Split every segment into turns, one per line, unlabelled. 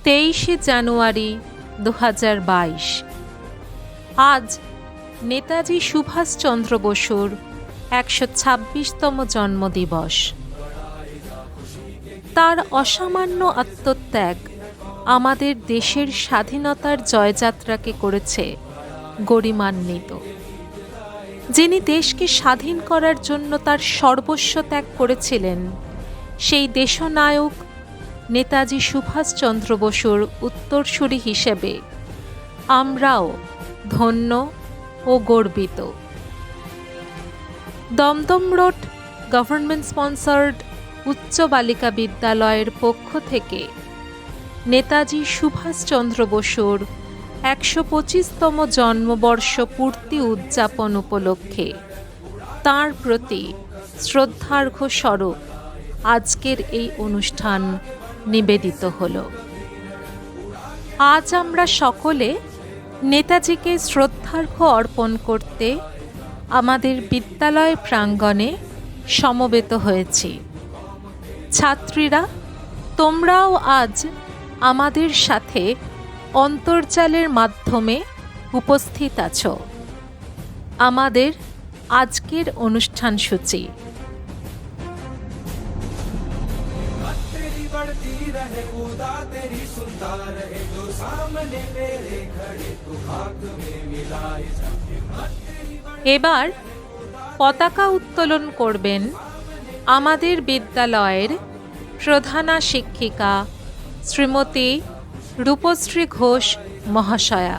23শে জানুয়ারি 2022। আজ নেতাজি সুভাষচন্দ্র বসুর 126তম জন্মদিবস। তার অসামান্য আত্মত্যাগ আমাদের দেশের স্বাধীনতার জয়যাত্রাকে করেছে গরিমান্বিত। যিনি দেশকে স্বাধীন করার জন্য তার সর্বস্ব ত্যাগ করেছিলেন, সেই দেশনায়ক নেতাজি সুভাষচন্দ্র বসুর উত্তরসূরি হিসেবে আমরাও ধন্য ও গর্বিত। দমদম রোড গভর্নমেন্ট স্পন্সর্ড উচ্চ বালিকা বিদ্যালয়ের পক্ষ থেকে নেতাজি সুভাষচন্দ্র বসুর 125তম জন্মবর্ষ পূর্তি উদযাপন উপলক্ষে তাঁর প্রতি শ্রদ্ধার্ঘ্য স্বরূপ আজকের এই অনুষ্ঠান নিবেদিত হল। আজ আমরা সকলে নেতাজিকে শ্রদ্ধার্ঘ্য অর্পণ করতে আমাদের বিদ্যালয় প্রাঙ্গণে সমবেত হয়েছি। ছাত্রীরা, তোমরাও আজ আমাদের সাথে অন্তর্জালের মাধ্যমে উপস্থিত আছো। আমাদের আজকের অনুষ্ঠান সূচি। এবার পতাকা উত্তোলন করবেন আমাদের বিদ্যালয়ের প্রধানা শিক্ষিকা শ্রীমতী রূপশ্রী ঘোষ মহাশয়া।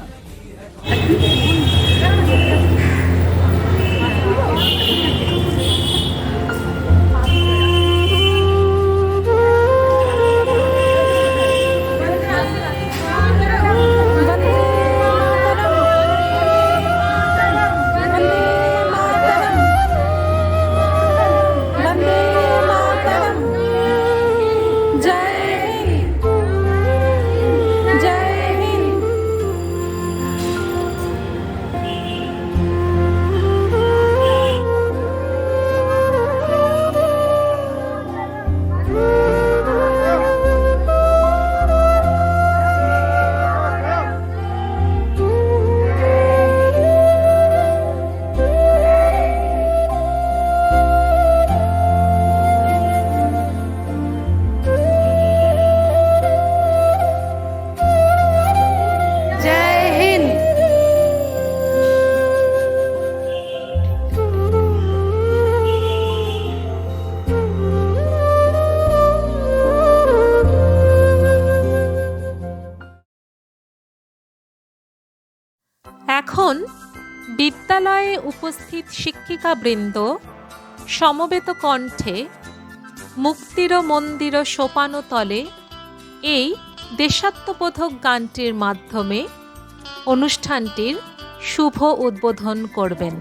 এখন বিদ্যালয়ে উপস্থিত শিক্ষিকাবৃন্দ সমবেত কণ্ঠে মুক্তির মন্দির সোপানো তলে এই দেশাত্মবোধক গানটির মাধ্যমে অনুষ্ঠানটির শুভ উদ্বোধন করবেন।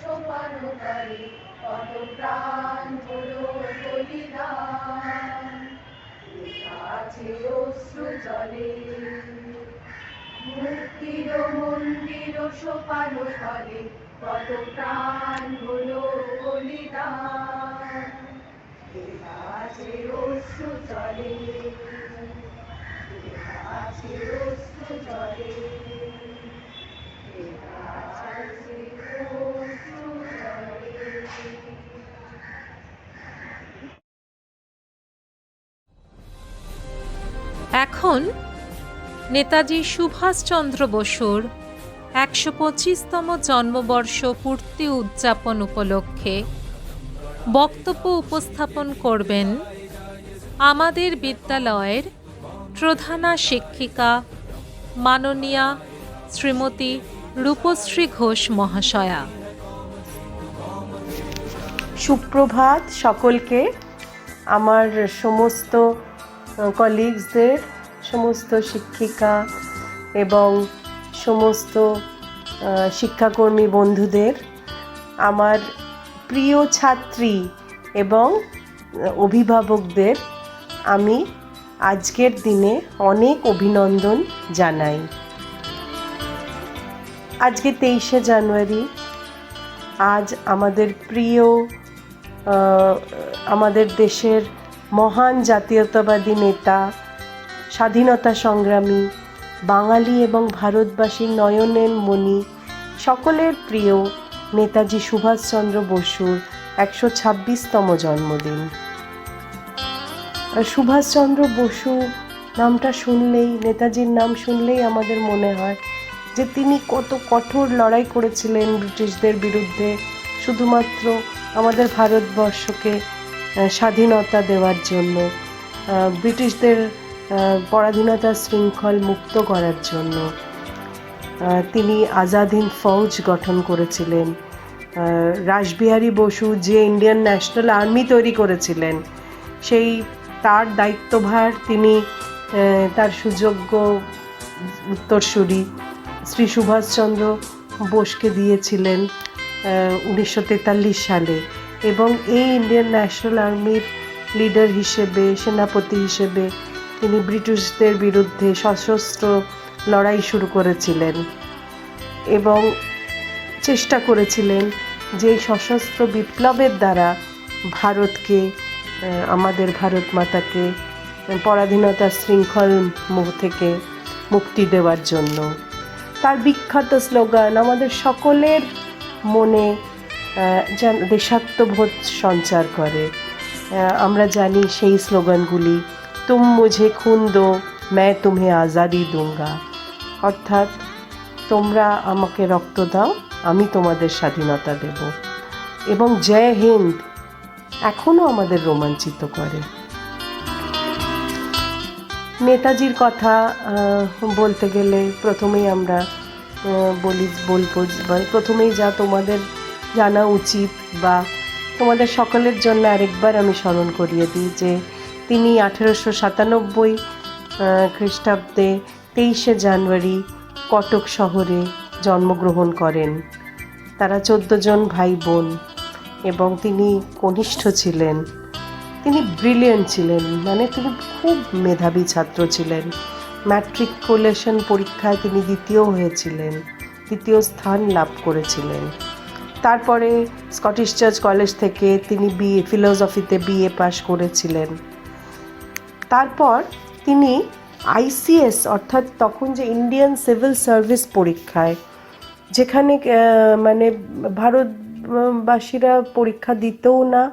সোপান তলে কত প্রাণ হলো বলিদান, আছে অশ্রু জলে মুক্তির মন্দির সোপান তলে কত প্রাণ হলো বলিদান, আছে অশ্রু জলে, আছে অশ্রু জলে, আছে অশ্রু জলে।
এখন নেতাজি সুভাষচন্দ্র বসুর ১২৫তম জন্মবর্ষ পূর্তি উদযাপন উপলক্ষে বক্তব্য উপস্থাপন করবেন আমাদের বিদ্যালয়ের প্রধানা শিক্ষিকা মাননীয়া শ্রীমতী রূপশ্রী ঘোষ মহাশয়া।
সুপ্রভাত সকলকে, আমার সমস্ত কলিগসদের, সমস্ত শিক্ষিকা এবং সমস্ত শিক্ষাকর্মী বন্ধুদের, আমার প্রিয় ছাত্রী এবং অভিভাবকদের আমি আজকের দিনে অনেক অভিনন্দন জানাই। আজকে 23শে জানুয়ারি। আজ আমাদের প্রিয় আমাদের দেশের মহান জাতীয়তাবাদী নেতা, স্বাধীনতা সংগ্রামী, বাঙালি এবং ভারতবাসীর নয়নের মণি, সকলের প্রিয় নেতাজি সুভাষচন্দ্র বসুর ১২৬তম জন্মদিন। সুভাষচন্দ্র বসু নামটা শুনলেই, নেতাজির নাম শুনলেই আমাদের মনে হয় যে তিনি কত কঠোর লড়াই করেছিলেন ব্রিটিশদের বিরুদ্ধে, শুধুমাত্র আমাদের ভারতবর্ষকে স্বাধীনতা দেওয়ার জন্য, ব্রিটিশদের পরাধীনতার শৃঙ্খল মুক্ত করার জন্য। তিনি আজাদ হিন্দ ফৌজ গঠন করেছিলেন। রাসবিহারী বসু যে ইন্ডিয়ান ন্যাশনাল আর্মি তৈরি করেছিলেন, সেই তার দায়িত্বভার তিনি তার সুযোগ্য উত্তরসূরি শ্রী সুভাষচন্দ্র বোসকে দিয়েছিলেন 1943 সালে, এবং এই ইন্ডিয়ান ন্যাশনাল আর্মির লিডার হিসেবে, সেনাপতি হিসেবে তিনি ব্রিটিশদের বিরুদ্ধে সশস্ত্র লড়াই শুরু করেছিলেন এবং চেষ্টা করেছিলেন যে সশস্ত্র বিপ্লবের দ্বারা ভারতকে, আমাদের ভারত মাতাকে পরাধীনতার শৃঙ্খল থেকে মুক্তি দেওয়ার জন্য। তার বিখ্যাত স্লোগান আমাদের সকলের মনে যেন দেশাত্মবোধ সঞ্চার করে। আমরা জানি সেই স্লোগানগুলি, তুম মুঝে খুন দো मैं तुम्हें आज़ादी दूंगा, অর্থাৎ তোমরা আমাকে রক্ত দাও, আমি তোমাদের স্বাধীনতা দেব, এবং জয় হিন্দ এখনও আমাদের রোমাঞ্চিত করে। নেতাজির কথা বলতে গেলে প্রথমেই আমরা প্রথমেই যা তোমাদের জানা উচিত, বা তোমাদের সকলের জন্য আরেকবার আমি স্মরণ করিয়ে দিই যে তিনি 1897 খ্রিস্টাব্দে 23শে জানুয়ারি কটক শহরে জন্মগ্রহণ করেন। তারা 14 জন ভাই বোন এবং তিনি কনিষ্ঠ ছিলেন। তিনি ব্রিলিয়েন্ট ছিলেন, মানে তিনি খুব মেধাবী ছাত্র ছিলেন। ম্যাট্রিকুলেশন পরীক্ষায় তিনি দ্বিতীয় হয়েছিলেন, দ্বিতীয় স্থান লাভ করেছিলেন। তারপরে স্কটিশ চার্চ কলেজ থেকে তিনি ফিলোসফিতে বিএ পাশ করেছিলেন। তারপর তিনি আইসিএস, অর্থাৎ তখন যে ইন্ডিয়ান সিভিল সার্ভিস পরীক্ষায়, যেখানে মানে ভারতবাসীরা পরীক্ষা দিতেও না,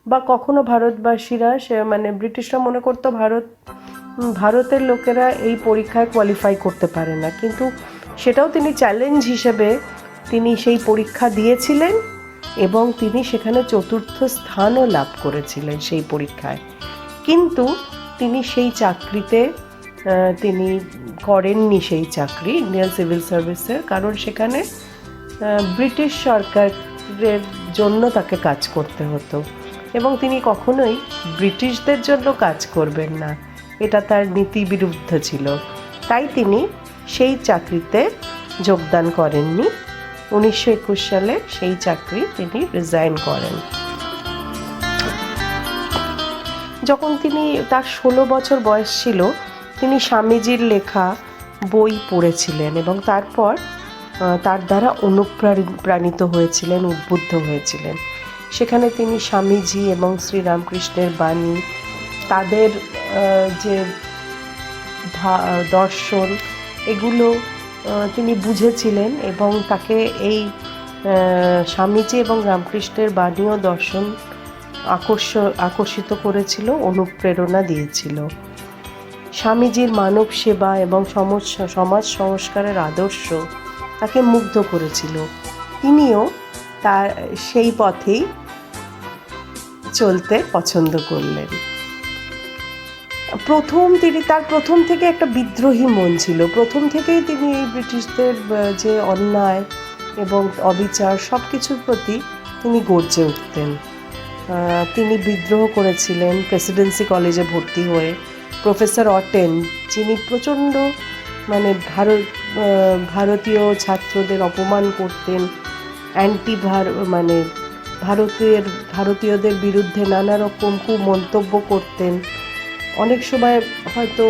বা কখনো ভারতবাসীরা মানে ব্রিটিশরা মনে করতো ভারতের লোকেরা এই পরীক্ষায় কোয়ালিফাই করতে পারে না, কিন্তু সেটাও তিনি চ্যালেঞ্জ হিসেবে তিনি সেই পরীক্ষা দিয়েছিলেন এবং তিনি সেখানে 4র্থ স্থানও লাভ করেছিলেন সেই পরীক্ষায়। কিন্তু তিনি সেই চাকরিতে তিনি করেননি সেই চাকরি, ইন্ডিয়ান সিভিল সার্ভিসের, কারণ সেখানে ব্রিটিশ সরকারের জন্য তাকে কাজ করতে হতো এবং তিনি কখনোই ব্রিটিশদের জন্য কাজ করবেন না, এটা তার নীতি বিরুদ্ধ ছিল। তাই তিনি সেই চাকরিতে যোগদান করেননি 1921 সালে সেই চাকরি তিনি রিজাইন করেন। যখন তিনি তার 16 বছর বয়স ছিল, তিনি স্বামীজির লেখা বই পড়েছিলেন এবং তারপর তার দ্বারা অনুপ্রাণিত হয়েছিলেন, উদ্বুদ্ধ হয়েছিলেন। সেখানে তিনি স্বামীজি এবং শ্রীরামকৃষ্ণের বাণী, তাদের যে দর্শন, এগুলো তিনি বুঝেছিলেন এবং তাকে এই স্বামীজি এবং রামকৃষ্ণের বাণী ও দর্শন আকর্ষিত করেছিল, অনুপ্রেরণা দিয়েছিল। স্বামীজির মানব সেবা এবং সমাজ সংস্কারের আদর্শ তাকে মুগ্ধ করেছিল। তিনিও তার সেই পথেই চলতে পছন্দ করলেন। তার প্রথম থেকে একটা বিদ্রোহী মন ছিল। প্রথম থেকেই তিনি এই ব্রিটিশদের যে অন্যায় এবং অবিচার সব কিছুর প্রতি তিনি গর্জে উঠতেন। তিনি বিদ্রোহ করেছিলেন প্রেসিডেন্সি কলেজে ভর্তি হয়ে। প্রফেসর অটেন, যিনি প্রচণ্ড ভারতীয় ছাত্রদের অপমান করতেন, ভারতীয়দের বিরুদ্ধে নানা রকম কুমন্তব্য করতেন, অনেক সময় হয়তো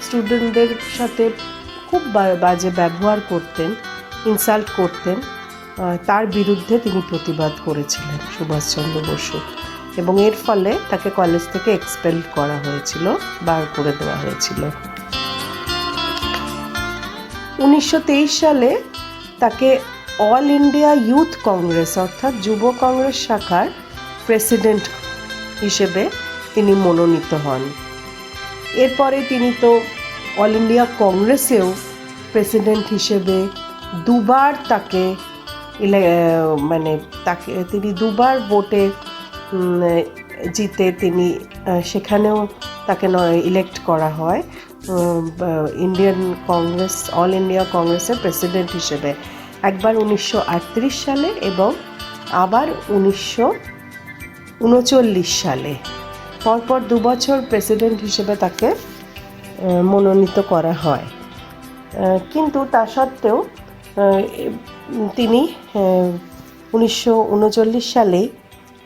স্টুডেন্টদের সাথে খুব বাজে ব্যবহার করতেন, ইনসাল্ট করতেন। তার বিরুদ্ধে তিনি প্রতিবাদ করেছিলেন সুভাষচন্দ্র বসু, এবং এর ফলে তাকে কলেজ থেকে এক্সপেল করা হয়েছিল, বার করে দেওয়া হয়েছিল। 1923 সালে তাকে অল ইন্ডিয়া ইউথ কংগ্রেস অর্থাৎ যুব কংগ্রেস শাখার প্রেসিডেন্ট হিসেবে তিনি মনোনীত হন। এরপরে তিনি তো অল ইন্ডিয়া কংগ্রেসেও প্রেসিডেন্ট হিসেবে দুবার তিনি দুবার ভোটে জিতে তিনি সেখানেও তাকে ইলেক্ট করা হয় ইন্ডিয়ান কংগ্রেস, অল ইন্ডিয়া কংগ্রেসের প্রেসিডেন্ট হিসেবে। একবার 1938 সালে এবং আবার 1939 সালে। পরপর 2 বছর প্রেসিডেন্ট হিসেবে তাকে মনোনীত করা হয়। কিন্তু তা সত্ত্বেও তিনি 1939 সালেই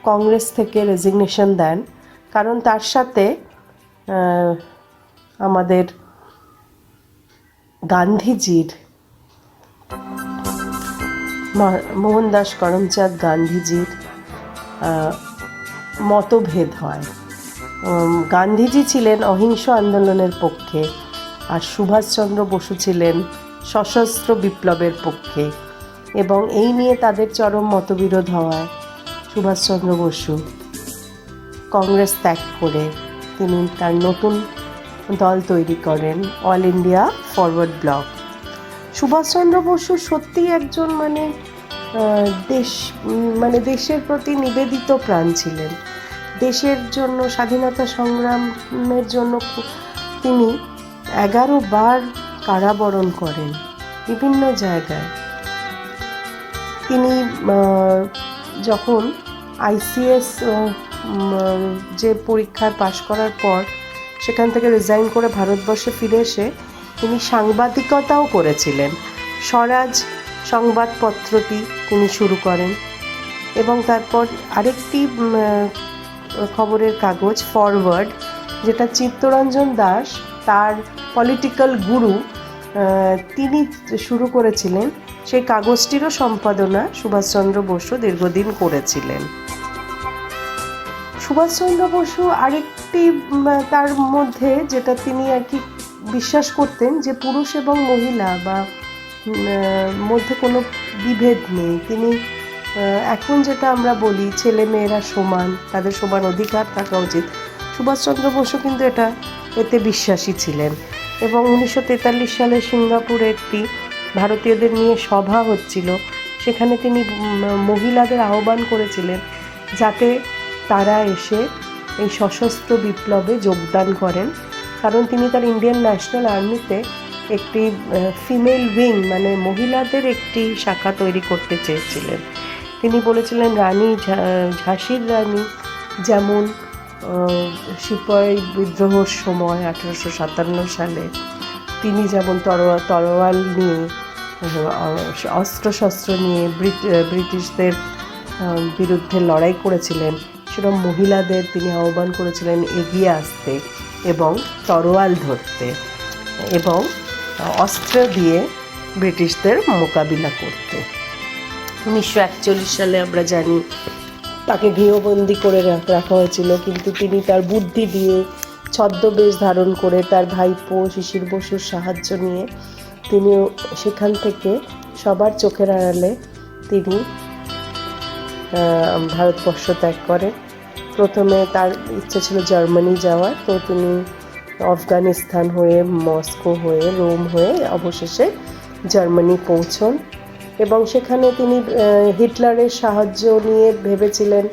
কংগ্রেস থেকে রেজিগনেশন দেন, কারণ তার সাথে আমাদের গান্ধীজির, মোহনদাস করমচাঁদ গান্ধীজির মতভেদ হয়। গান্ধীজি ছিলেন অহিংস আন্দোলনের পক্ষে আর সুভাষচন্দ্র বসু ছিলেন সশস্ত্র বিপ্লবের পক্ষে, এবং এই নিয়ে তাদের চরম মতবিরোধ হওয়ায় সুভাষচন্দ্র বসু কংগ্রেস ত্যাগ করে তিনি তার নতুন দল তৈরি করেন, All India Forward Bloc. Subhash Chandra Bose সত্যিই একজন দেশের প্রতি নিবেদিত প্রাণ ছিলেন। দেশের জন্য, স্বাধীনতা সংগ্রামের জন্য তিনি 11 বার কারাবরণ করেন বিভিন্ন জায়গায়। তিনি যখন ICS যে পরীক্ষায় পাশ করার পর সেখান থেকে রিজাইন করে ভারতবর্ষে ফিরে এসে তিনি সাংবাদিকতাও করেছিলেন। স্বরাজ সংবাদপত্রটি তিনি শুরু করেন এবং তারপর আরেকটি খবরের কাগজ ফরওয়ার্ড, যেটা চিত্তরঞ্জন দাস তার পলিটিক্যাল গুরু তিনি শুরু করেছিলেন, সেই কাগজটিরও সম্পাদনা সুভাষচন্দ্র বসু দীর্ঘদিন করেছিলেন। সুভাষচন্দ্র বসু আরেকটি তার মধ্যে যেটা তিনি আর কি বিশ্বাস করতেন, যে পুরুষ এবং মহিলা বা মধ্যে কোনো বিভেদ নেই। তিনি এখন যেটা আমরা বলি ছেলে মেয়েরা সমান, তাদের সমান অধিকার থাকা উচিত, সুভাষচন্দ্র বসু কিন্তু এতে বিশ্বাসী ছিলেন। এবং 1943 সালে সিঙ্গাপুরে একটি ভারতীয়দের নিয়ে সভা হচ্ছিল, সেখানে তিনি মহিলাদের আহ্বান করেছিলেন যাতে তারা এসে এই সশস্ত্র বিপ্লবে যোগদান করেন, কারণ তিনি তার ইন্ডিয়ান ন্যাশনাল আর্মিতে একটি ফিমেল উইং মহিলাদের একটি শাখা তৈরি করতে চেয়েছিলেন। তিনি বলেছিলেন ঝাঁসির রানী যেমন সিপাহী বিদ্রোহের সময় 1857 সালে তিনি যেমন তরোয়াল নিয়ে অস্ত্রশস্ত্র নিয়ে ব্রিটিশদের বিরুদ্ধে লড়াই করেছিলেন, সেরকম মহিলাদের তিনি আহ্বান করেছিলেন এগিয়ে আসতে এবং তরোয়াল ধরতে এবং অস্ত্র দিয়ে ব্রিটিশদের মোকাবিলা করতে। 1941 সালে আমরা জানি তাকে গৃহবন্দী করে রাখা হয়েছিল, কিন্তু তিনি তার বুদ্ধি দিয়ে ছদ্মবেশ ধারণ করে তার ভাইপো শিশির বসুর সাহায্য নিয়ে তিনি সেখান থেকে সবার চোখের আড়ালে তিনি ভারতবর্ষ ত্যাগ করেন। প্রথমে তার ইচ্ছে ছিল জার্মানি যাওয়ার, তো তিনি আফগানিস্তান হয়ে, মস্কো হয়ে, রোম হয়ে অবশেষে জার্মানি পৌঁছন এবং সেখানে তিনি হিটলারের সাহায্য নিয়ে ভেবেছিলেন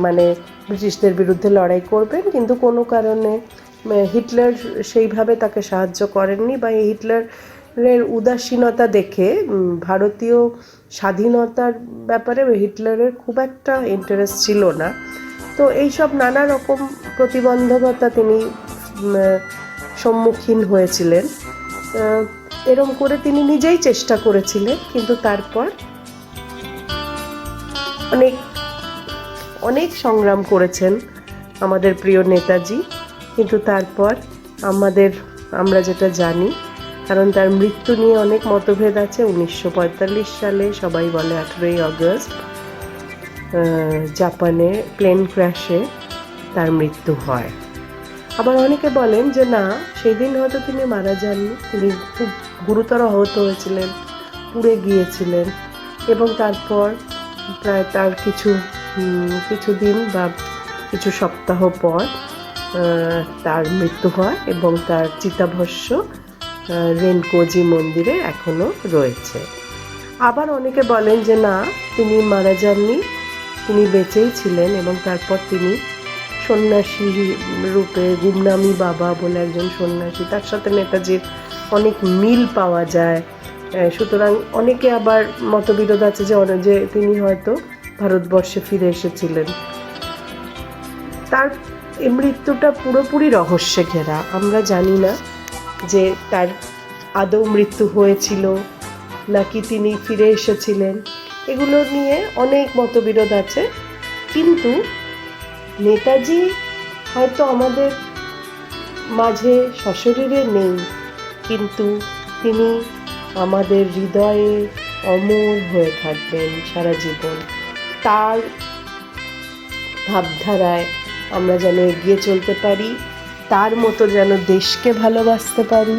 মানে ব্রিটিশদের বিরুদ্ধে লড়াই করবেন, কিন্তু কোনো কারণে হিটলার সেইভাবে তাকে সাহায্য করেননি, বা হিটলারের উদাসীনতা দেখে ভারতীয় স্বাধীনতার ব্যাপারে হিটলারের খুব একটা ইন্টারেস্ট ছিল না। তো এইসব নানা রকম প্রতিবন্ধকতা তিনি সম্মুখীন হয়েছিলেন। এরম করে তিনি নিজেই চেষ্টা করেছিলেন, কিন্তু তারপর অনেক সংগ্রাম করেছেন আমাদের প্রিয় নেতাজি, কিন্তু তারপর আমরা যেটা জানি, কারণ তার মৃত্যু নিয়ে অনেক মতভেদ আছে, 1945 সালে সবাই বলে 18ই আগস্ট জাপানে প্লেন ক্র্যাশে তার মৃত্যু হয়। আবার অনেকে বলেন যে না, সেই দিন হয়তো তিনি মারা যাননি, তিনি খুব গুরুতর আহত হয়েছিলেন, পুড়ে গিয়েছিলেন এবং তারপর প্রায় তার কিছু দিন বা কিছু সপ্তাহ পর তার মৃত্যু হয় এবং তার চিতাভস্য রেনকোজি মন্দিরে এখনো রয়েছে। আবার অনেকে বলেন যে না, তিনি মারা যাননি, তিনি বেঁচেই ছিলেন এবং তারপর তিনি সন্ন্যাসী রূপে, গুমনামি বাবা বলে একজন সন্ন্যাসী, তার সাথে নেতাজির অনেক মিল পাওয়া যায়। সুতরাং অনেকে আবার মতবিরোধ আছে যে তিনি হয়তো ভারতবর্ষে ফিরে এসেছিলেন। তার এই মৃত্যুটা পুরোপুরি রহস্যে ঘেরা। আমরা জানি না যে তার আদৌ মৃত্যু হয়েছিল নাকি তিনি ফিরে এসেছিলেন, এগুলো নিয়ে অনেক মতবিরোধ আছে। কিন্তু নেতাজি হয়তো আমাদের মাঝে সশরীরে নেই, কিন্তু তিনি আমাদের হৃদয়ে অমর হয়ে থাকবেন সারা জীবন। তার ভাবধারায় আমরা যেন এগিয়ে চলতে পারি, তার মতো যেন দেশকে ভালোবাসতে পারি,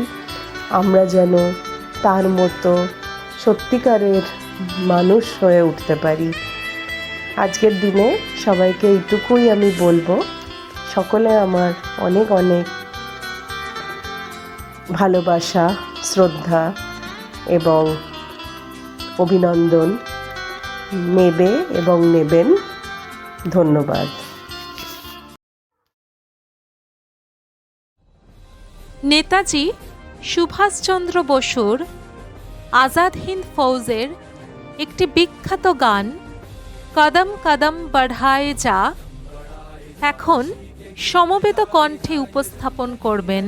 আমরা যেন তার মতো সত্যিকারের মানুষ হয়ে উঠতে পারি। আজকের দিনে সবাইকে এইটুকুই আমি বলবো, সকলে আমার অনেক অনেক ভালোবাসা, শ্রদ্ধা এবং অভিনন্দন নেবে এবং নেবেন। ধন্যবাদ।
নেতাজি সুভাষচন্দ্র বসুর আজাদ হিন্দ ফৌজের একটি বিখ্যাত গান কদম কদম বঢ়ায়ে যা এখন সমবেত কণ্ঠে উপস্থাপন করবেন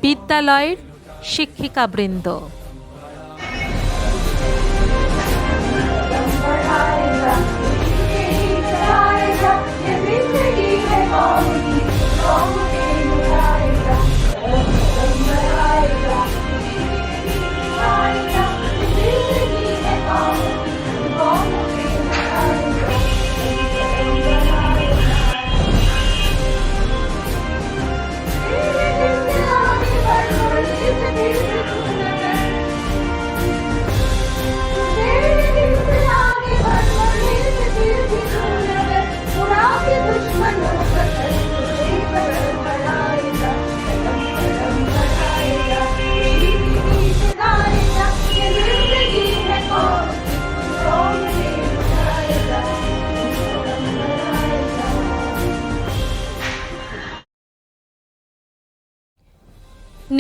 বিদ্যালয়ের শিক্ষিকাবৃন্দ।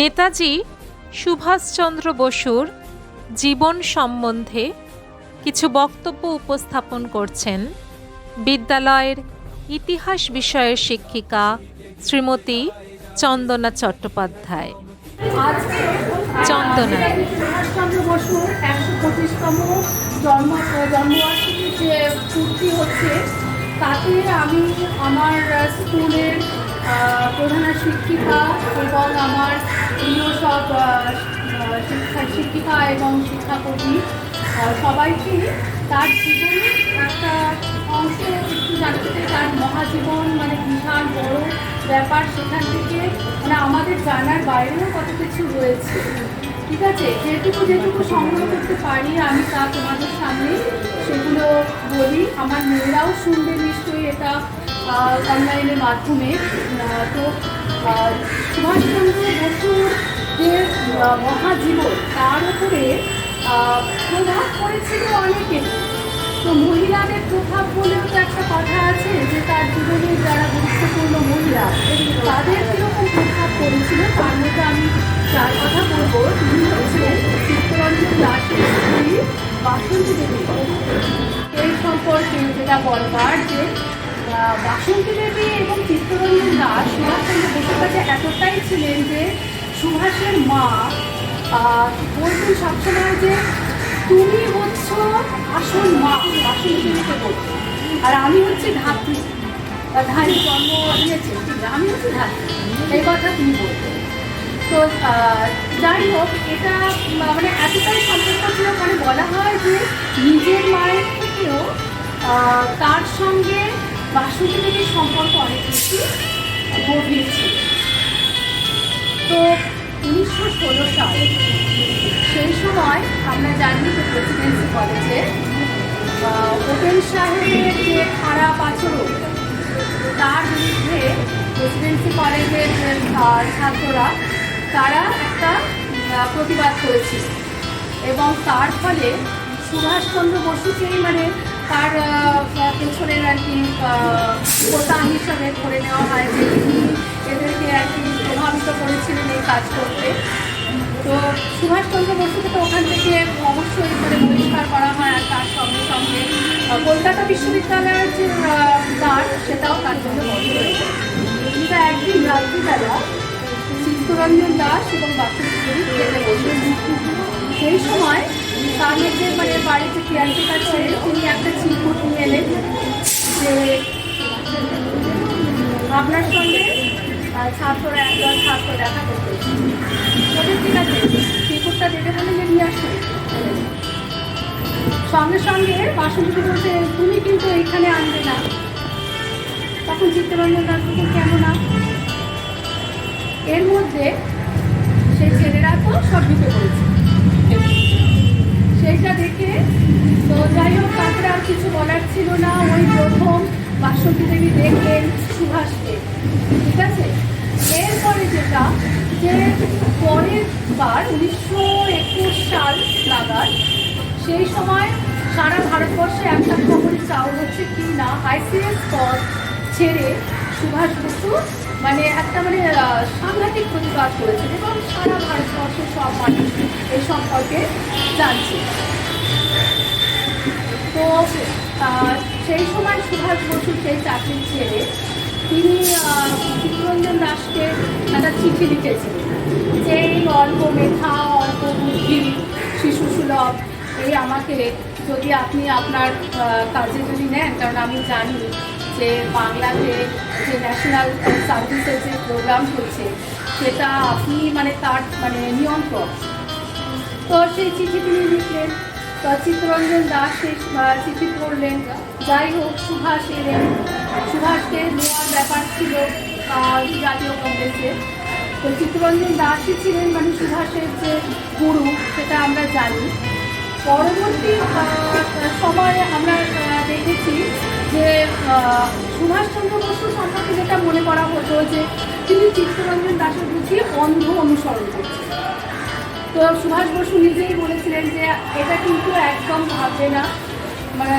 নেতাজি সুভাষচন্দ্র বসুর জীবন সম্বন্ধে কিছু বক্তব্য উপস্থাপন করছেন বিদ্যালয়ের ইতিহাস বিষয়ের শিক্ষিকা শ্রীমতী চন্দনা চট্টোপাধ্যায়।
আজকে
চন্দনা।
সুভাষচন্দ্র বসুর 125তম জন্মবার্ষিকী যে পূর্তি হচ্ছে, তাতে আমি আমার স্কুলের প্রধান শিক্ষিকা এবং আমার প্রিয় সব শিক্ষিকা এবং শিক্ষাকর্মী সবাইকে তার জীবনের একটা অংশ একটু জানতে চাই। তার মহাজীবন মানে বিশাল বড় ব্যাপার, সেখান থেকে মানে আমাদের জানার বাইরেও কত কিছু রয়েছে। ঠিক আছে, যেটুকু সংগ্রহ করতে পারি আমি তা তোমাদের সামনে সেগুলো বলি। আমার মেয়েরাও শুনবে নিশ্চয়ই এটা অনলাইনের মাধ্যমে। তো সুভাষচন্দ্র বসুর যে মহাজীবন, তার উপরে প্রভাব পড়েছিল অনেকের। তো মহিলাদের প্রভাব বলেও তো একটা কথা আছে, যে তার জীবনে যারা গুরুত্বপূর্ণ মহিলা তাদের কীরকম প্রভাব পড়েছিল, তার মধ্যে আমি যার কথা বলবো তিনি হচ্ছিলেন চিত্তরঞ্জন দাসের স্ত্রী বাসন্তী দেবী। এই সম্পর্কে যেটা বলবার, যে বাসন্তী দেবী এবং চিত্তরঞ্জন দাস সুভাষচন্দ্র বসুর কাছে এতটাই ছিলেন যে সুভাষের মা বলতেন সবসময় যে তুমি হচ্ছ আসল মা, বাসন্তী দেবীকে বলতেন, আর আমি হচ্ছে ধাত্রী, ধারী জন্ম দিয়েছে, আমি হচ্ছে ধাত্রী, এই কথা তিনি বলতেন। তো যাই হোক, এটা মানে এতটাই সম্পর্ক ছিল, মানে বলা হয় যে নিজের মায়ের থেকেও তার সঙ্গে বাসন্তী দেবীর সম্পর্ক অনেক বেশি গভীর ছিল। তো 1916 সাল, সেই সময় আমরা জানি যে প্রেসিডেন্সি কলেজে ওপেন সাহেবের যে খারাপ আচরণ, তার বিরুদ্ধে প্রেসিডেন্সি কলেজের ছাত্ররা তারা একটা প্রতিবাদ করেছিল, এবং তার ফলে সুভাষচন্দ্র বসুকেই মানে তার পেছনের আর কি প্রধান হিসাবে ধরে নেওয়া হয়, যে তিনি এদেরকে আর কি প্রভাবিত করেছিলেন এই কাজ করতে। তো সুভাষচন্দ্র বসুকে তো ওখান থেকে অবশ্যই করে বহিষ্কার করা হয়, আর তার সঙ্গে সঙ্গে কলকাতা বিশ্ববিদ্যালয়ের যে দ্বার সেটাও তার জন্য বন্ধ হয়ে যায়। কিন্তু একদিন রাত্রিবেলা চিত্তরঞ্জন দাস এবং বাসন্তী দেবী খেতে বসেছেন। সেই সময় তার মধ্যে মানে বাড়িতে কেয়ারটেকার ছিল, তিনি একটা চিরকুট নিয়ে এলেন যে আপনার সঙ্গে ছাত্ররা একজন ছাত্র দেখা করতে। বলে ঠিক আছে, চিরকুটটা দেখে বললেন যে নিয়ে আসুন। সঙ্গে সঙ্গে বাসন্তী দেবী বলছে তুমি কিন্তু এইখানে আনবে না। তখন চিত্তরঞ্জন দাস বলছেন কেন না? এর মধ্যে সেই ছেলেরা তো সব ঢুকে পড়েছে। সেইটা দেখে তো যাই হোক, তারপরে আর কিছু বলার ছিল না। ওই প্রথম বাসন্তী দেবী দেখলেন সুভাষকে। ঠিক আছে, এরপরে যেটা, যে পরের বার 1921 সাল নাগাদ, সেই সময় সারা ভারতবর্ষে একটা খবরই চাউর হচ্ছে কি না, আইসিএস পদ ছেড়ে সুভাষ বসু মানে একটা মানে সাংঘাতিক প্রতিবাদ করেছেন, এবং সারা ভারতবর্ষের সব মানুষ এই সম্পর্কে জানছে। তো সেই সময় সুভাষ বসু সেই চাকরি ছেড়ে তিনি চিত্তরঞ্জন দাসকে একটা চিঠি লিখেছিলেন যে এই অল্প মেধা, অল্প বুদ্ধি, শিশু সুলভ এই আমাকে যদি আপনি আপনার কাজে যদি নেন, কারণ আমি জানি যে বাংলাতে যে ন্যাশনাল সার্ভিসের যে প্রোগ্রাম হচ্ছে সেটা আপনি মানে তার মানে নিয়ন্ত্রক। তো সেই চিঠি তিনি লিখলেন। তো চিত্তরঞ্জন দাস সেই চিঠি পড়লেন। যাই হোক, সুভাষ এলেন। সুভাষকে নেওয়ার ব্যাপার ছিল জাতীয় কংগ্রেসে। তো চিত্তরঞ্জন দাসই ছিলেন মানে সুভাষের যে গুরু, সেটা আমরা জানি। পরবর্তী সময়ে আমরা দেখেছি যে সুভাষচন্দ্র বসু সম্পর্কে যেটা মনে করা হতো যে তিনি চিত্তরঞ্জন দাসের বুঝিয়ে অন্ধ অনুসরণ করছেন। তো সুভাষ বসু নিজেই বলেছিলেন যে এটা কিন্তু একদম ভাববে না, মানে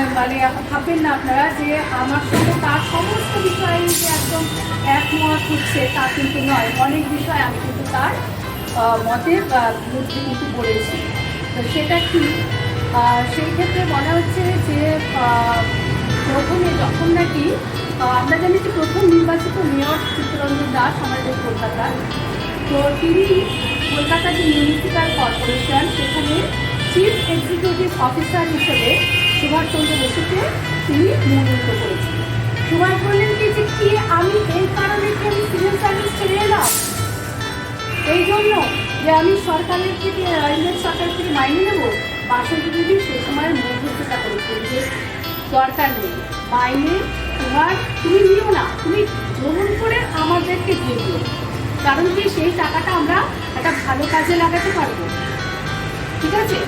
ভাববেন না আপনারা যে আমার সঙ্গে তার সমস্ত বিষয়ে যে একদম একমত হচ্ছে তা কিন্তু নয়। অনেক বিষয় আমি কিন্তু তার মতের বিরুদ্ধে কিন্তু বলেছি। তো সেটা কি, সেই ক্ষেত্রে বলা হচ্ছে যে প্রথমে যখন নাকি আমরা জানি যে প্রথম নির্বাচিত মেয়র চিত্তরঞ্জন দাস আমাদের কলকাতার, তো তিনি কলকাতা যে মিউনিসিপ্যাল কর্পোরেশন, সেখানে চিফ এক্সিকিউটিভ অফিসার হিসেবে সুভাষচন্দ্র বসুকে তিনি মনোনীত করেছিলেন। সুভাষ বললেন যে কি আমি এই কারণে কি আমি সিভিল সার্ভিস ছেড়ে এলাম, এই জন্য যে আমি সরকারের থেকে ইংরেজ সরকার থেকে মাইনে নেব। বাসন্তী দেবী সে সময় মধ্যস্থতা করেছিলেন যে দরকার নেই, মাইনে তুমি নিও না, তুমি গ্রহণ করে আমাদেরকে দিয়ে দিও, কারণ কি সেই টাকাটা আমরা একটা ভালো কাজে লাগাতে পারবো। ঠিক আছে,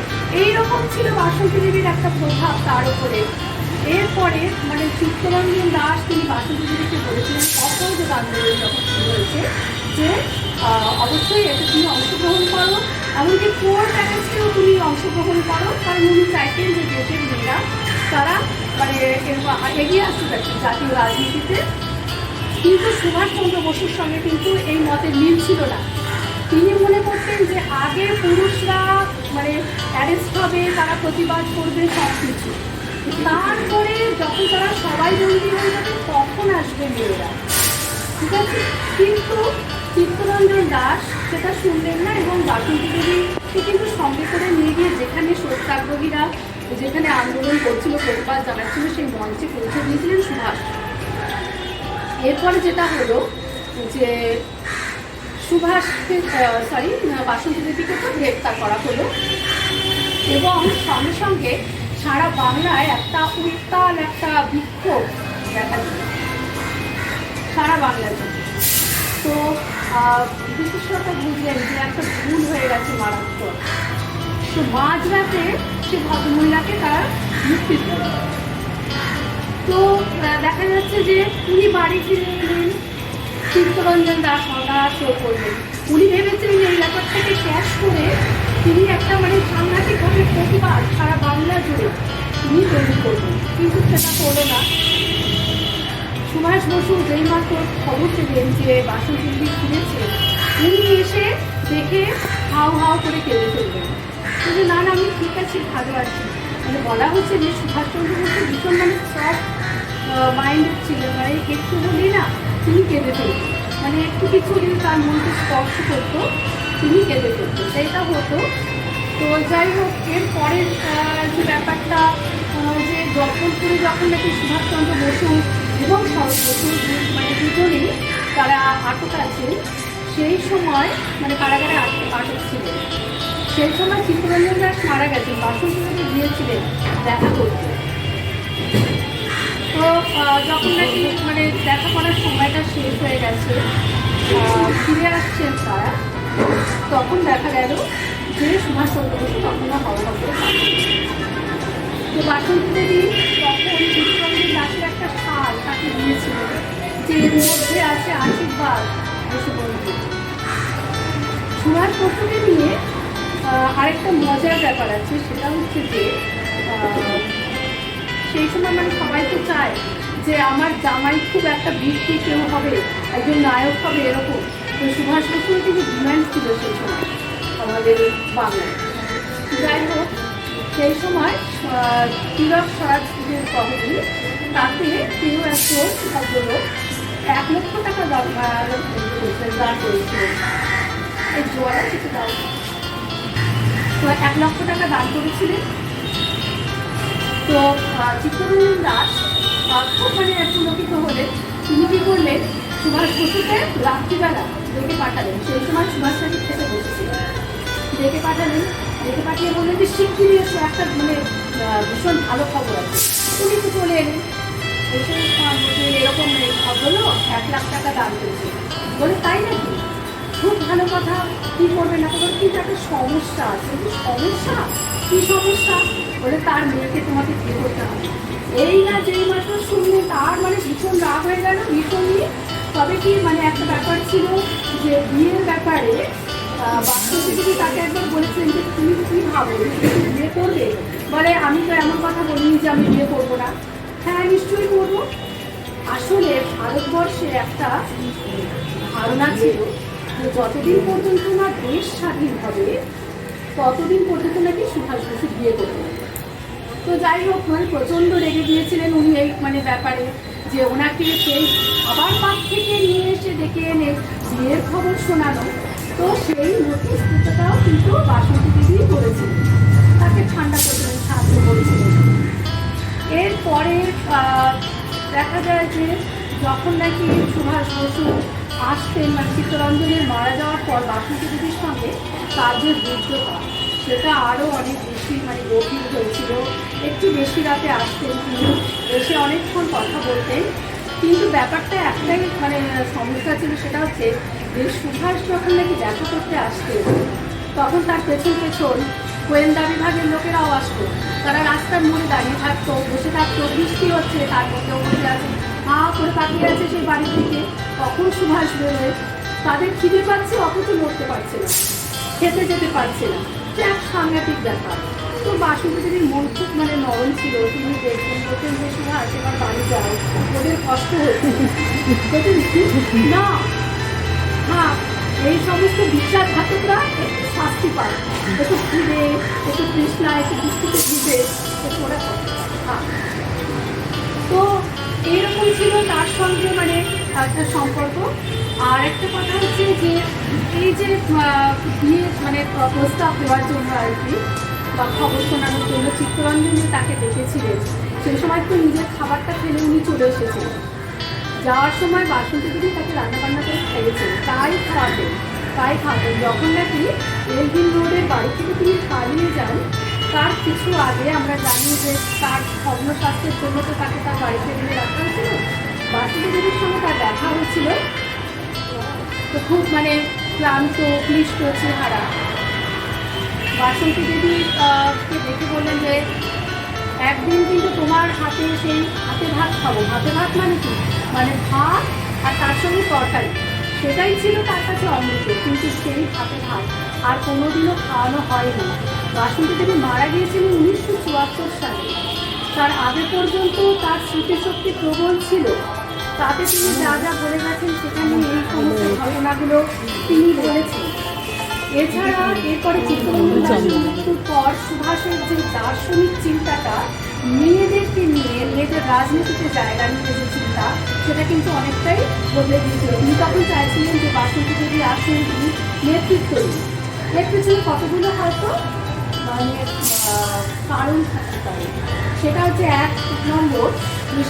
এইরকম ছিল বাসন্তী দেবীর একটা প্রভাব তার উপরে। এরপরে মানে চিত্তরঞ্জন দাস তিনি বাসন্তী দেবীকে বলেছিলেন অসহযোগ আন্দোলন যখন শুরু হয়েছে যে অবশ্যই এতে তুমি অংশগ্রহণ করো, এমনকি কোর্ট অ্যারেস্টেও তুমি অংশগ্রহণ করো, কারণ উনি চাইতেন যে দেশের মেয়েরা তারা মানে এগিয়ে আসতে পারছে জাতীয় রাজনীতিতে। কিন্তু সুভাষচন্দ্র বসুর সঙ্গে কিন্তু এই মতের মিল ছিল না। তিনি মনে করতেন যে আগে পুরুষরা মানে অ্যারেস্ট হবে, তারা প্রতিবাদ করবে সব কিছু, তারপরে যখন তারা সবাই বন্দী হয়ে যাবে তখন আসবে মেয়েরা। ঠিক আছে, কিন্তু চিত্তরঞ্জন দাস সেটা শুনলেন না এবং বাসন্তী দেবীকে কিন্তু সঙ্গে করে নিয়ে গিয়ে যেখানে সত্যাগ্রহীরা যেখানে আন্দোলন করছিল, প্রতিবাদ জানাচ্ছিল, সেই মঞ্চে পৌঁছে দিয়েছিলেন সুভাষ। এরপরে যেটা হলো যে বাসন্তী দেবীকে তো গ্রেপ্তার করা হলো এবং সঙ্গে সঙ্গে সারা বাংলায় একটা উত্তাল একটা বিক্ষোভ দেখা দিল সারা বাংলায়। তো বিশেষত বুঝলেন যে একটা ভুল হয়ে গেছে মারাত্মক। তো মাঝরাতে সে ভদ্রমহিলাকে তারা মুক্তি দিল। তো দেখা যাচ্ছে যে উনি বাড়ি ফিরে এলেন, চিত্তরঞ্জন দাস হঠাৎ শো করলেন। উনি ভেবেছিলেন এই ব্যাপারটাকে ক্যাশ করে তিনি একটা মানে সাংঘাতিকভাবে প্রতিবাদ সারা বাংলা জুড়ে তিনি তৈরি করবেন, কিন্তু সেটা করলো না। সুভাষ বসু যেই মাত্র খবর পেলেন যে বাসন্তী দেবী ফিরেছে, উনি এসে দেখে হাও হাও করে কেঁদে ফেলবেন। কিন্তু না আমি ঠিক আছে, ভালো আছি। মানে বলা হচ্ছে যে সুভাষচন্দ্র বসু ভীষণ মানে সফট মাইন্ডেড ছিলেন, মানে একটু হলেই না তিনি কেঁদে ফেলতেন, মানে একটু কিছু যদি তার মনকে স্পর্শ করতো তিনি কেঁদে ফেলতেন, সেইটা হতো। তো যাই হোক, এরপরের যে ব্যাপারটা যে জব্বলপুরে যখন নাকি সুভাষচন্দ্র বসু এবং শরৎ বসু মানে দুজনেই তারা আটক আছেন, সেই সময় মানে কারাগারে আটক ছিলেন, সেই সময় চিত্তরঞ্জন দাস মারা গেছেন, বাসন্তী দেবী গিয়েছিলেন দেখা করতে। তো যখন নাকি মানে দেখা করার সময়টা শেষ হয়ে গেছে, ফিরে আসছেন তারা, তখন দেখা গেল যে সুভাষচন্দ্র বসু তখন হওয়া করে। তো বাসন্তী দেবী তখন চিত্তরঞ্জন দাসের একটা শাল তাকে দিয়েছিল, যে এর মধ্যে আছে আশীর্বাদ বসু বন্ধু। সুভাষ বসুকে নিয়ে আরেকটা মজার ব্যাপার আছে, সেটা হচ্ছে যে সেই সময় মানে সবাই তো চায় যে আমার জামাই খুব একটা বৃষ্টি কেউ হবে, একজন নায়ক হবে, এরকম। তো সুভাষ বসুর কিছু ডিমান্ড ছিল সেই সময় আমাদের বাংলায়। যাই হোক, সেই সময় তিলক স্বরাজের তহবিল তাতে কেউ একজন ভদ্রলোক 1 লক্ষ টাকা দান করেছিলেন। এই জোয়ারা কিছু দাও, তো 1 লক্ষ টাকা দান করেছিলেন। তো চিত্তরঞ্জন দাস খুব মানে পুলকিত হলেন। তিনি কী করলেন, সুভাষ বসুকে রাত্রিবেলা ডেকে পাঠালেন। সেই সময় সুভাষ সাহেব খেতে বসেছিলেন, ডেকে পাঠালেন, ডেকে পাঠিয়ে বললেন যে শিগগিরই এসে একটা মানে ভীষণ ভালো খবর আছে। উনি তো চলে এলেন, এসে এরকম হলো 1 লাখ টাকা দান করেছে। বলে তাই নাকি, খুব ভালো কথা, কী করবে না করবে, কিন্তু একটা সমস্যা আছে। সমস্যা কী সমস্যা? বলে তার মেয়েকে তোমাকে বিয়ে করতে হবে। এই না যেই মাত্র শুনলে তার মানে ভীষণ রাগ হয়ে গেল, ভীষণই। তবে কি মানে একটা ব্যাপার ছিল যে বিয়ের ব্যাপারে বাসন্তী দেবী তাকে একবার বলেছিলেন যে তুমি কী ভাবো, তুমি বিয়ে করবে? বলে আমি তো এমন কথা বলিনি যে আমি বিয়ে করবো না। হ্যাঁ নিশ্চয়ই করবো। আসলে ভারতবর্ষে একটা ধারণা ছিল যে যতদিন পর্যন্ত না দেশ স্বাধীন হবে ততদিন পর্যন্ত নাকি সুভাষ বসু বিয়ে করবে। তো যাই হোক, মানে প্রচণ্ড রেগে গিয়েছিলেন উনি এই মানে ব্যাপারে, যে ওনাকে সেই আবার পাশ থেকে নিয়ে এসে ডেকে এনে বিয়ের খবর শোনানো। তো সেই মধ্যস্থতাটাও কিন্তু বাসন্তী দেবী করেছিলেন, তাকে ঠান্ডা করতে সাহায্য করেছিলেন। এরপরে দেখা যায় যে যখন নাকি সুভাষ বসু আসতেন, মানে চিত্তরঞ্জনের মারা যাওয়ার পর বাসন্তী দেবীর সঙ্গে তার যে যুদ্ধটা সেটা আরও অনেক বেশি মানে গভীর হয়েছিল। একটু বেশি রাতে আসতেন তিনি, এসে অনেকক্ষণ কথা বলতেন, কিন্তু ব্যাপারটা একটাই মানে সমস্যা ছিল, সেটা হচ্ছে যে সুভাষ যখন নাকি দেখা করতে আসতেন তখন তার পেছন পেছন গোয়েন্দা বিভাগের লোকেরাও আসতো। তারা রাস্তার মোড়ে দাঁড়িয়ে থাকতো, বসে থাকতো, বৃষ্টি হচ্ছে, তার মধ্যেও বসে আছে, হা করে তাকিয়ে আছে সেই বাড়ি থেকে। তখন সুভাষ বেরোয়, তাদের খিদে পাচ্ছে অথচ লড়তে পারছে না, খেতে যেতে পারছে না, যে এক সাংঘাতিক ব্যাপার। তো বাসন্তী দেবীর মন খুব মানে নরম ছিল, তিনি দেখবেন বলতেন যে সুভাষ এবার বাড়ি যায়, ওদের কষ্ট হচ্ছে না, হ্যাঁ এই সমস্ত বিশ্বাসঘাতকরা একটু শাস্তি পায়, একটু খিদে, একটু তৃষ্ণা, একটু বৃষ্টিতে ভিজে, একটু ওরা হ্যাঁ। তো এইরকম ছিল তার সঙ্গে মানে একটা সম্পর্ক। আর একটা কথা হচ্ছে যে এই যে বিয়ে মানে প্রস্তাব দেওয়ার জন্য আর কি, বা খবর শোনানোর জন্য চিত্তরঞ্জনী তাকে ডেকেছিলেন, সেই সময় তো নিজের খাবারটা ফেলে উনি চলে এসেছিলেন। যাওয়ার সময় বাসন্তী দেবী তাকে রান্নাবান্না করে খাইয়েছেন, তাই খাওয়াতেন। যখন নাকি এলভিন রোডের বাড়ি থেকে তিনি পালিয়ে যান, তার কিছু আগে আমরা জানি যে তার স্বপ্নস্বাস্থ্যের জন্য তো তাকে তার বাড়িতে এনে রাখা হয়েছিল। বাসন্তী দেবীর সঙ্গে তার দেখা হয়েছিল, তো খুব মানে ক্লান্ত ক্লিষ্ট চেহারা। বাসন্তী দেবী কে দেখে বললেন যে একদিন কিন্তু তোমার হাতে সেই হাতে ভাত খাবো। হাতে ভাত মানে কি, মানে ভাত আর তার সঙ্গে তরকারি, সেটাই ছিল তার কাছে অমৃত। কিন্তু সেই হাতে ভাত আর কোনোদিনও খাওয়ানো হয়নি। বাসন্তী দেবী মারা গিয়েছিলেন 1974 সালে। তার আগে পর্যন্ত তার স্মৃতিশক্তি প্রবল ছিল, তাতে তিনি যা যা বলে গেছেন সেখানে এই সমস্ত ঘটনাগুলো তিনি বলেছেন। এছাড়া এরপরে চিত্তরঞ্জন দাসের মৃত্যুর পর সুভাষের যে দার্শনিক চিন্তাটা, মেয়েদেরকে নিয়ে মেয়েদের রাজনীতিতে জায়গা নিয়ে যে চিন্তা, সেটা কিন্তু অনেকটাই বদলে দিয়েছিল। তিনি তখন চাইছিলেন যে বাসন্তী দেবী আসেন, তিনি নেতৃত্ব দিন। এর পিছনে কতগুলো হয়তো মানে কারণ থাকতে পারে। সেটা হচ্ছে এক নম্বর,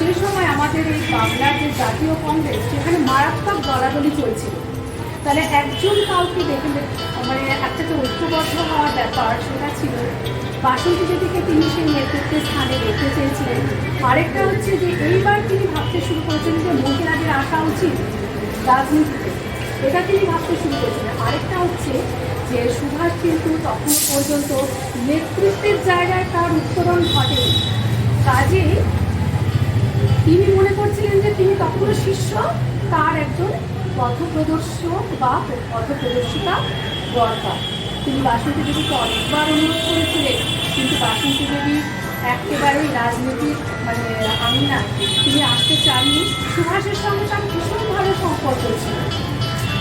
সেই সময় আমাদের এই বাংলার যে জাতীয় কংগ্রেস, সেখানে মারাত্মক দলাদলি চলছিল। তাহলে একজন কাউকে দেখে মানে একটা যে ঐক্যবদ্ধ হওয়ার ব্যাপার, সেটা ছিল। বাসন্তী দেবীকে তিনি সেই নেতৃত্বের স্থানে রেখে চেয়েছিলেন। আরেকটা হচ্ছে যে এইবার তিনি ভাবতে শুরু করেছিলেন যে মহিলাদের আসা উচিত রাজনীতিতে, এটা তিনি ভাবতে শুরু করেছিলেন। আরেকটা হচ্ছে যে সুভাষ কিন্তু তখন পর্যন্ত নেতৃত্বের জায়গায় তার উত্তরণ ঘটেনি, কাজেই তিনি মনে করছিলেন যে তিনি তখনও শিষ্য, তার একজন পথপ্রদর্শক বা পথপ্রদর্শিকা দরকার। তিনি বাসন্তী দেবীকে অনেকবার অনুরোধ করেছিলেন, কিন্তু বাসন্তী দেবী একেবারেই রাজনীতির মানে আঙিনায় তিনি আসতে চাননি। সুভাষের সঙ্গে তার ভীষণ ভালো সম্পর্ক ছিল,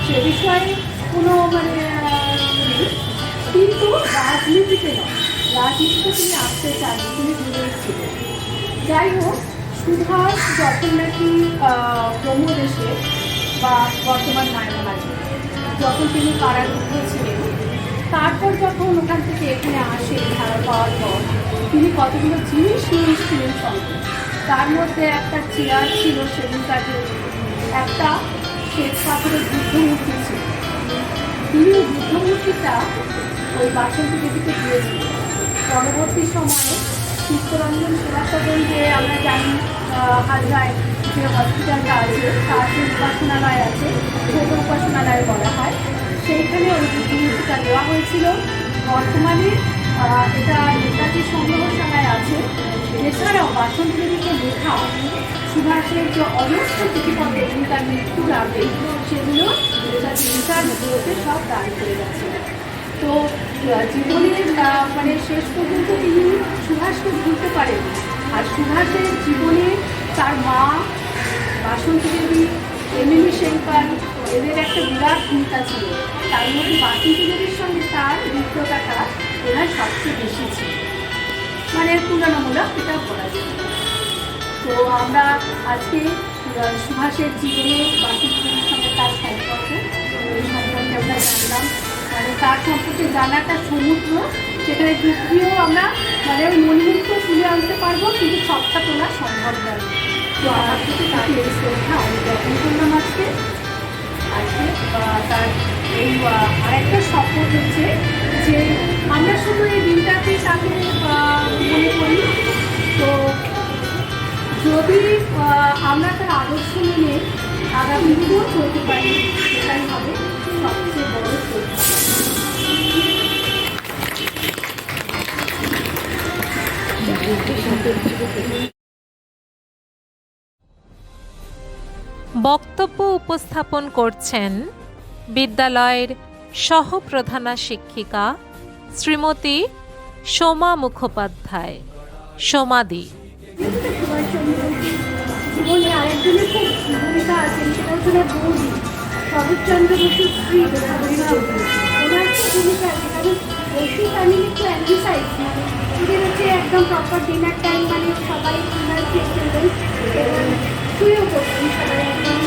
সে বিষয়ে কোনো মানে কিন্তু রাজনীতিতে নয়, রাজনীতিতে তিনি আসতে চাননি, তিনি দূরেই ছিলেন। যাই হোক, সুভাষ যখন নাকি ব্রহ্মদেশে বা বর্তমান মায়ানমারে যখন তিনি কারারুদ্ধ ছিলেন, তারপর যখন ওখান থেকে এখানে আসে ছাড়া পাওয়ার পর, তিনি কতগুলো জিনিস নিয়ে এসেছিলেন সঙ্গে। তার মধ্যে একটা চেয়ার ছিল সেদিন কাজে, একটা শ্বেত পাথরের বুদ্ধমূর্তি ছিল। তিনি ওই বুদ্ধমূর্তিটা ওই বাসন্তী দেবীকে দিয়েছিলেন। পরবর্তী সময়ে চিত্তরঞ্জন সেবাসদন, যে আমরা জানি হাজরায় যে হসপিটালটা আছে, তার যে উপাসনালয় আছে, ছোট উপাসনালয় বলা হয়, সেইখানে ওই বুদ্ধিমূর্তিটা দেওয়া হয়েছিল। বর্তমানে এটা নেতাজি সংগ্রহশালায় আছে। এছাড়াও বাসন্তী দেবীকে লেখা সুভাষের যে অজস্র চিঠিপত্র তিনি তার মৃত্যুর আগে, সেগুলো নেতাজি নেতারগুলোতে সব দান করে গেছে। তো জীবনের মানে শেষ পর্যন্ত তিনি সুভাষকে ভুলতে পারেন। আর সুভাষের জীবনে তার মা বাসন্তী দেবী, এমএলএ শেরপাল, এদের একটা বিরাট ভূমিকা ছিল। তার মধ্যে বাসন্তী দেবীর সঙ্গে তার মিত্রতাটা ওনার সবচেয়ে বেশি ছিল, মানে তুলনামূলক এটা বলা যায়। তো আমরা আজকে সুভাষের জীবনে বাসন্তী দেবীর সঙ্গে তার সম্পর্ক, এই সম্পর্কে আমরা আমরা জানলাম, মানে তার সম্পর্কে জানাটা সমুদ্র, সেখানে ডুব দিয়েও আমরা মানে ওই মণিমুক্ত তুলে আনতে পারবো, কিন্তু সবটা তোলা সম্ভব নয়। তো আমার থেকে তাকে শ্রদ্ধা আমি যত্ন করলাম আজকে। তার এই আরেকটা শপথ হচ্ছে যে আমরা শুধু এই দিনটাতেই তাকে মনে করি, তো যদি আমরা তার আদর্শ মেনে আগামী দিনেও চলতে পারি, সেটাই হবে সবচেয়ে বড় শ্রদ্ধা।
বক্তব্য উপস্থাপন করছেন বিদ্যালয়ের সহপ্রধানা শিক্ষিকা শ্রীমতী সোমা মুখোপাধ্যায়, সোমাদি।
জীবনে আরেকজনের খুব ভূমিকা আছে, সেটা হচ্ছে বৌদি শরৎচন্দ্র বসুর স্ত্রী ওনার খুব ভূমিকা আছে, কারণ বসু ফ্যামিলি তো অ্যান্টিসাইড, মানে ওদের হচ্ছে একদম প্রপার ডিনার টাইম, মানে সবাই ডিনার খেয়ে ফেলবেন এবং শুয়েও করতেন সবাই একদম।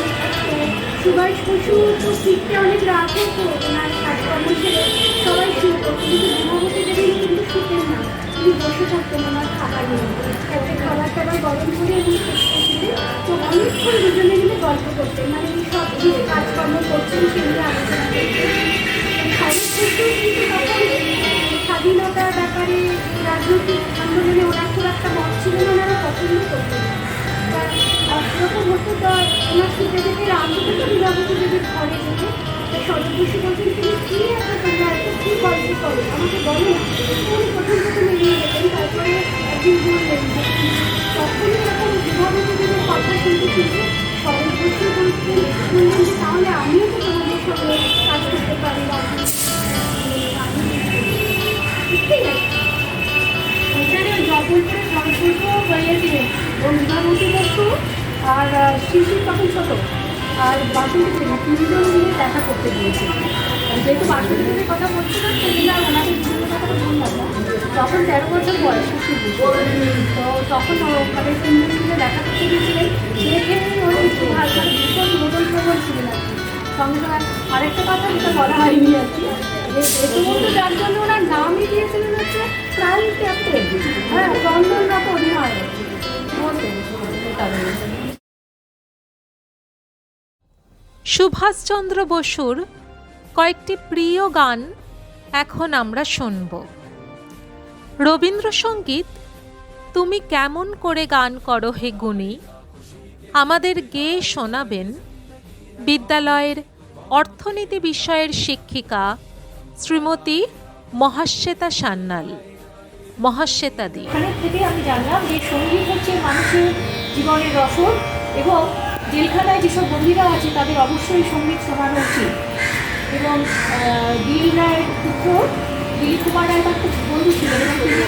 তো সুভাষ বসু তো ফিরতে অনেক রাত হতো, ওনার কাজকর্ম ছেড়ে সবাই শুয়ে করতেন, কিন্তু ঘুমাবতী দেবী কিন্তু শুতেন না, তিনি বসে থাকতেন ওনার খাবার নিয়ে, একটা খাবার টাবার গরম করে উনি খেতে, তো অনেকক্ষণ দুজনে মিলে গল্প করতেন, মানে উনি সব যে কাজকর্ম করছেন সেগুলো আলোচনা করতেন। শরৎ বসু কিন্তু তখন স্বাধীনতার ব্যাপারে রাজনৈতিক আন্দোলনে ওনার খুব একটা মত ছিল না, ওনারা পছন্দ করতেন না। যখন হতো তো ওনার ছুটে যেতে রামকে তো বিভাবতী দেবীর ঘরে যেতে, শরৎ বসু বলতেন তিনি কী এত তোমরা এত কী গল্প করো, আমাকে বলো না। উনি প্রথম এড়িয়ে যেতেন, তারপরে একদিন বললেন যে তখনই যখন বিভাবতী দেবীর কথা শুনতে শুনতে শরৎ বসু বলতেন যে তাহলে আমিও তো তোমাদের সঙ্গে কাজ করতে পারি, ওখানে জবলপুরে শরৎ বসু হয়েছিলেন এবং বিভাবতী বসু আর শিশু তখন ছোটো আর বাসন্তী দেবী তিনজন মিলে দেখা করতে গিয়েছিল। যেহেতু বাসন্তী দেবীর কথা বলছিলাম সেদিন আর ওনাকে বিভিন্ন কথাটা বললাম না, তখন 13 বছর বয়স শিশু, তো তখন ওখানে তিনজন মিলে দেখা করতে গিয়েছিলেন। দেখে ওই ভাষার ভীষণ বদল প্রবল ছিলেন আর কি। সঙ্গে সঙ্গে আরেকটা কথা যেটা বলা হয়নি আর কি, এতবন্ধু যার জন্য ওনার নামই দিয়েছিলেন হচ্ছে প্রাণ ক্যাপ্টেন, হ্যাঁ, চন্দনরত অধিনায়ক।
সুভাষচন্দ্র বসুর কয়েকটি প্রিয় গান এখন আমরা শুনব। রবীন্দ্রসঙ্গীত তুমি কেমন করে গান করো হে গুণী আমাদের গেয়ে শোনাবেন বিদ্যালয়ের অর্থনীতি বিষয়ের শিক্ষিকা শ্রীমতী মহাশ্বেতা সান্যাল, মহাশ্বেতাদি।
এখানের থেকে আমি জানলাম যে সঙ্গীত হচ্ছে মানুষের জীবনের রসদ এবং জেলখানায় যেসব বন্দীরা আছে তাদের অবশ্যই সঙ্গীত শোনানো উচিত। এবং দিল রায়ের পুত্র দিলীপ কুমার রায় তার খুব বন্ধু ছিলেন এবং তিনি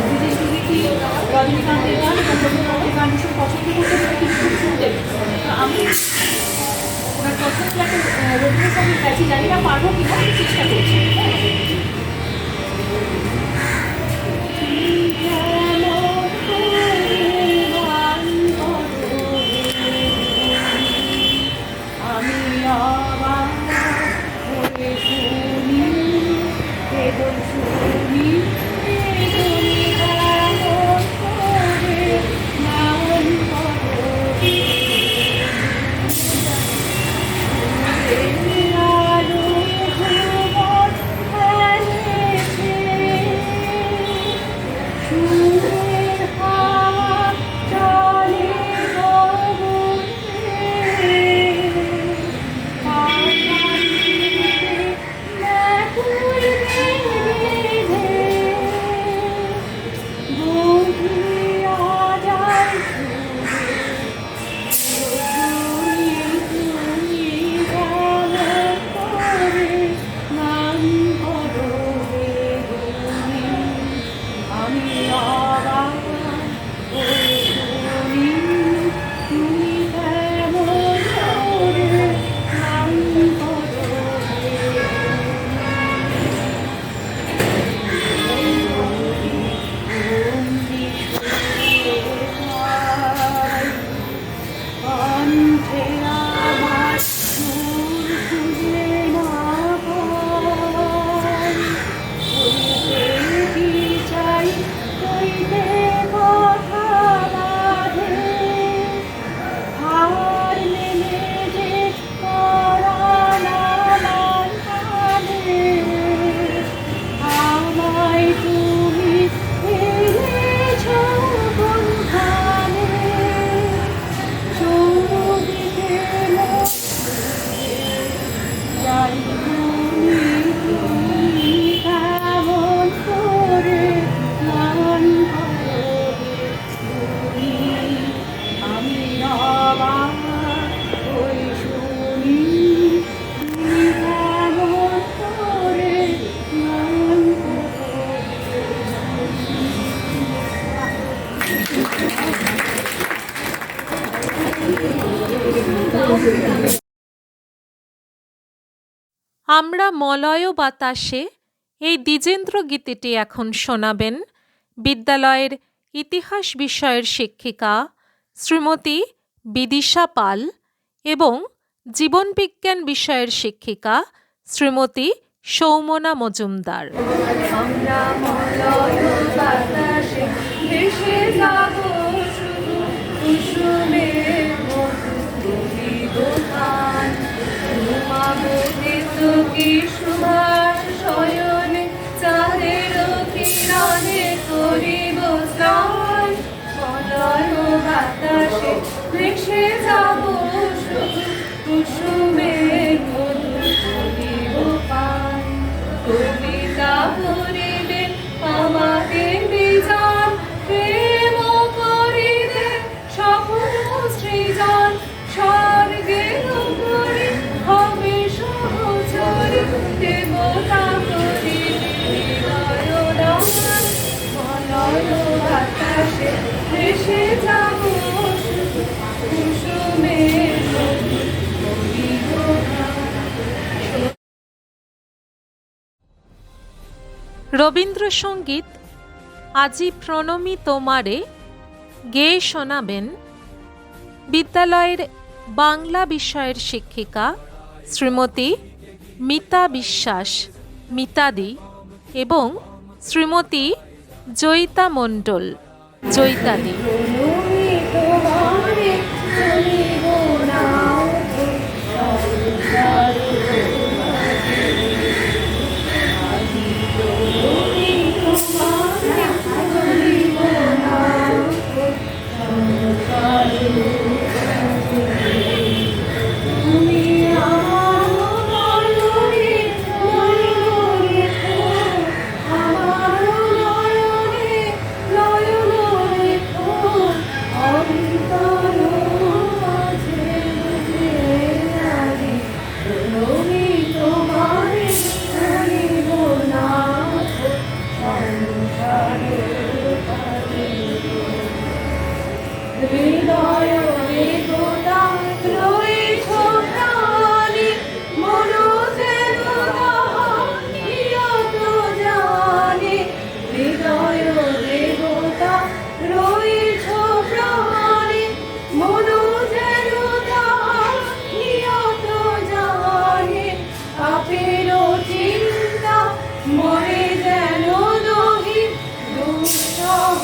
বিদেশ বিভূতি রজনীকান্তের গান এবং রবীন্দ্রনাথের গান ভীষণ পছন্দ করতেন এবং তিনি খুব শুনতেন। তো আমি ওনার পছন্দ একটা রবীন্দ্রসঙ্গীত গাইছি, জানি না পারবো কিনা, আমি চেষ্টা করছি।
আমরা মলয় বাতাসে এই দ্বিজেন্দ্র গীতিটি এখন শোনাবেন বিদ্যালয়ের ইতিহাস বিষয়ের শিক্ষিকা শ্রীমতী বিদিশা পাল এবং জীবনবিজ্ঞান বিষয়ের শিক্ষিকা শ্রীমতী সৌমনা মজুমদার।
আমরা মলয় বাতাসে ভেসে যাব শুধু কুসুমের মধু দুলিত গান। ঘুমাবো কেতকী সুভাষ শয়নে চাঁদের কিরণে করিব স্নান। মলয় বাতাসে ভেসে যাব শুধু কুসুমের মধু দুলিত গান। কবিতা করিবে আমাদের বিজান, প্রেম করিবে সফল সৃজন। স্বর্গে উপরে হবে সহচরী, দেবতা করিবে হৃদয় দান। মলয় বাতাসে ভেসে যাব শুধু কুসুমের মধু করিব গান।
রবীন্দ্রসঙ্গীত আজি প্রণমী তোমারে গেয়ে শোনাবেন বিদ্যালয়ের বাংলা বিষয়ের শিক্ষিকা শ্রীমতী মিতা বিশ্বাস মিতাদি এবং শ্রীমতী জয়িতা মণ্ডল জয়িতাদি।
হৃদয় দেবতা রয়েছ প্রাণে, মনোজের নিয়ত জানে। হৃদয় দেবতা রয়েছ প্রাণে, মনোজের নিয়ত জানে। পাপের চিন্তা মরে যেন দহি দুঃসহ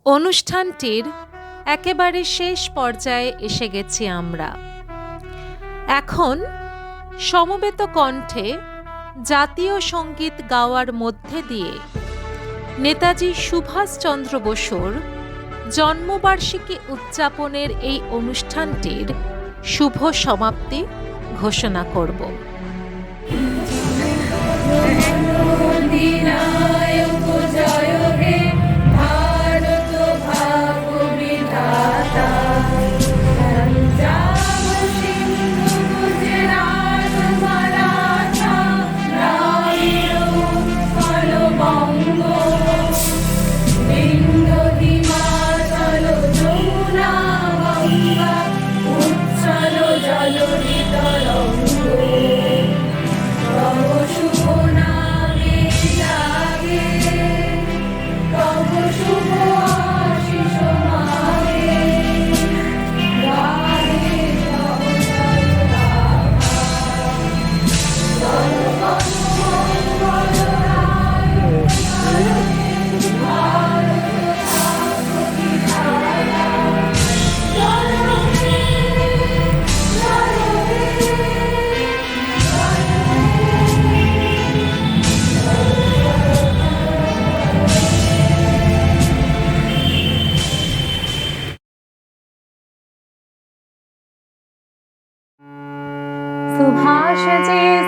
অনুষ্ঠানটির একেবারে শেষ পর্যায়ে এসে গেছি আমরা। এখন সমবেত কণ্ঠে জাতীয় সঙ্গীত গাওয়ার মধ্যে দিয়ে নেতাজি সুভাষচন্দ্র বসুর জন্মবার্ষিকী উদযাপনের এই অনুষ্ঠানটির শুভ সমাপ্তি ঘোষণা করব।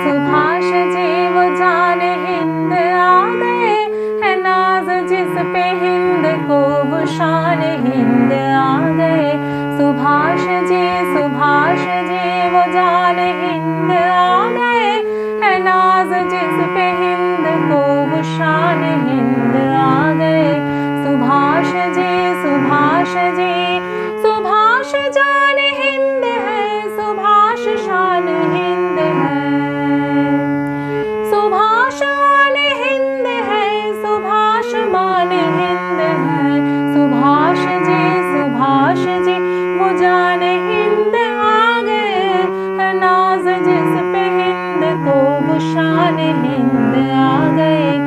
सुभाष जी वो जान हिंद आ गए, है नाज जिस पे हिंद को वो शान हिंद आ गए। सुभाष जी वो जान हिंद आ गए, है नाज जिस पे हिंद को वो शान हिंद आ गए। सुभाष जी सुभाष जान हिंद है, सुभाष शान हिंद है। सुभाष मान हिंद है, सुभाष मान हिंद है। सुभाष जी वो जान हिंद आ गए, है नाज जिस पे हिंद को वो शान हिंद आ गए।